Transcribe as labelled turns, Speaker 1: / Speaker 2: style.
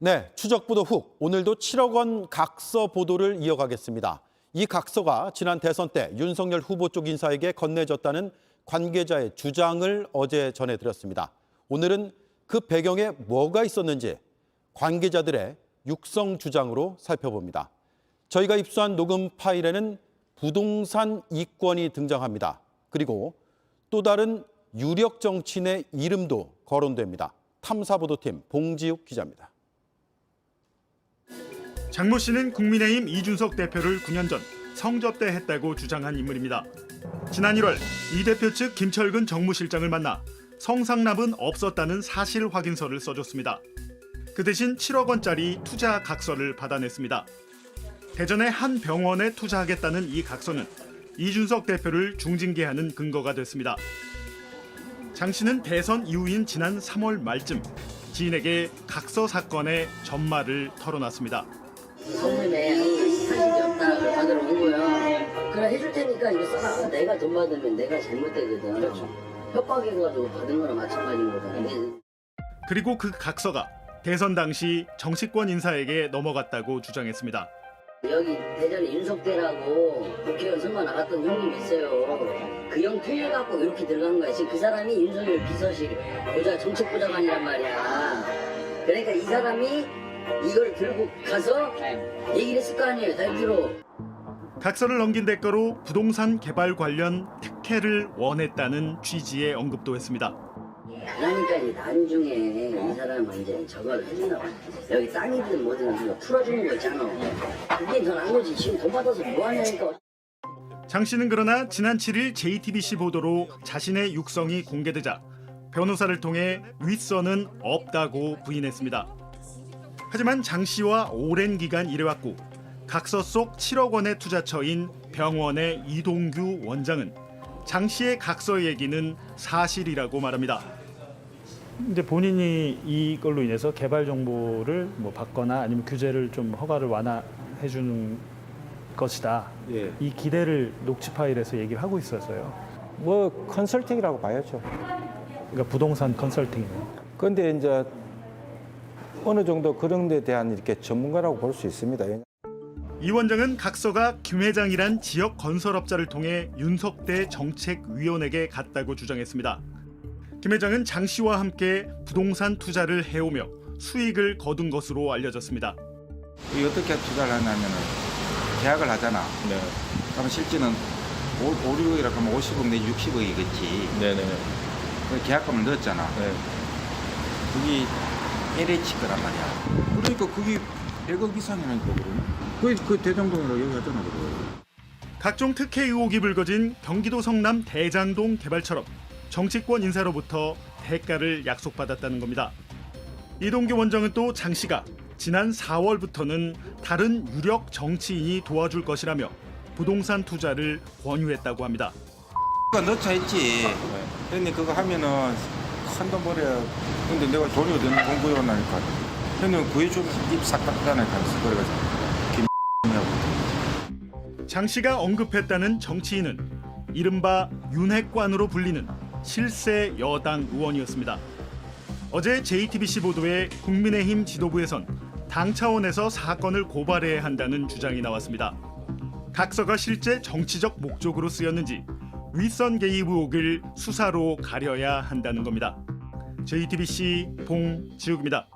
Speaker 1: 네, 추적보도 후 오늘도 7억 원 각서 보도를 이어가겠습니다. 이 각서가 지난 대선 때 윤석열 후보 쪽 인사에게 건네졌다는 관계자의 주장을 어제 전해드렸습니다. 오늘은 그 배경에 뭐가 있었는지 관계자들의 육성 주장으로 살펴봅니다. 저희가 입수한 녹음 파일에는 부동산 이권이 등장합니다. 그리고 또 다른 유력 정치인의 이름도 거론됩니다. 탐사보도팀 봉지욱 기자입니다.
Speaker 2: 장모 씨는 국민의힘 이준석 대표를 9년 전 성접대 했다고 주장한 인물입니다. 지난 1월 이 대표 측 김철근 정무실장을 만나 성상납은 없었다는 사실 확인서를 써줬습니다. 그 대신 7억 원짜리 투자 각서를 받아냈습니다. 대전의 한 병원에 투자하겠다는 이 각서는 이준석 대표를 중징계하는 근거가 됐습니다. 장 씨는 대선 이후인 지난 3월 말쯤 지인에게 각서 사건의 전말을 털어놨습니다.
Speaker 3: 성님에 사실이 없다 그걸 받으러 온 거야. 그래 해줄 테니까 이거 써라. 내가 돈 받으면 내가 잘못되거든. 그렇죠. 협박해가지고 받은 거랑 마찬가지인 거다.
Speaker 2: 그리고 그 각서가 대선 당시 정치권 인사에게 넘어갔다고 주장했습니다.
Speaker 3: 여기 대전에 윤석대라고 국회의원 선거 나갔던 형님이 있어요. 그 형 통해갖고 이렇게 들어간 거야. 지금 그 사람이 윤석열 비서실 보좌 정책부장관이란 말이야. 그러니까 이 사람이 이걸 들고 가서 얘기를 했을 거 아니에요. 달주로.
Speaker 2: 각서를 넘긴 대가로 부동산 개발 관련 특혜를 원했다는 취지의 언급도 했습니다.
Speaker 3: 그러니까 이제 나중에 이 사람은 이제 저걸 해준다고. 여기 땅이든 뭐든 우리가 풀어주는 거 있잖아. 그게 더 나은 거지. 지금 돈 받아서 뭐 하냐니까.
Speaker 2: 장 씨는 그러나 지난 7일 JTBC 보도로 자신의 육성이 공개되자 변호사를 통해 윗선은 없다고 부인했습니다. 하지만 장 씨와 오랜 기간 일해왔고 각서 속 7억 원의 투자처인 병원의 이동규 원장은 장 씨의 각서 얘기는 사실이라고 말합니다.
Speaker 4: 이제 본인이 이걸로 인해서 개발 정보를 뭐 받거나 아니면 규제를 좀 허가를 완화해 주는 것이다.
Speaker 5: 예.
Speaker 4: 이 기대를 녹취 파일에서 얘기를 하고 있어서요.
Speaker 5: 뭐 컨설팅이라고 봐야죠.
Speaker 4: 그러니까 부동산 컨설팅.
Speaker 5: 그런데 이제 어느 정도 그런 데 대한 이렇게 전문가라고 볼 수 있습니다.
Speaker 2: 이 원장은 각서가 김 회장이란 지역 건설업자를 통해 윤석대 정책위원에게 갔다고 주장했습니다. 김 회장은 장 씨와 함께 부동산 투자를 해오며 수익을 거둔 것으로 알려졌습니다.
Speaker 6: 이 어떻게 투자를 하냐면은 계약을 하잖아.
Speaker 7: 네.
Speaker 6: 그러면 실제는 5,6억이라고 하면 50억 내지 60억이겠지.
Speaker 7: 네네네.
Speaker 6: 계약금을 넣었잖아.
Speaker 7: 네.
Speaker 6: 그게 LH 거란 말이야. 그러니까 그게 100억 이상이라니까 그러네. 그 대장동이라고 얘기하잖아. 그거.
Speaker 2: 각종 특혜 의혹이 불거진 경기도 성남 대장동 개발처럼 정치권 인사로부터 대가를 약속받았다는 겁니다. 이동규 원장은 또 장 씨가 지난 4월부터는 다른 유력 정치인이 도와줄 것이라며 부동산 투자를 권유했다고 합니다.
Speaker 6: 넣자 했지. 근데 그거 하면은 큰 돈 벌어야. 근데 내가 돈이 어디 있는 돈 구해오나니까. 형님 구해주면 입싹 닦잖아요. 그래가지고 김하고.
Speaker 2: 장 씨가 언급했다는 정치인은 이른바 윤핵관으로 불리는 실세 여당 의원이었습니다. 어제 JTBC 보도에 국민의힘 지도부에선 당 차원에서 사건을 고발해야 한다는 주장이 나왔습니다. 각서가 실제 정치적 목적으로 쓰였는지 윗선 개입 의혹을 수사로 가려야 한다는 겁니다. JTBC 봉지욱입니다.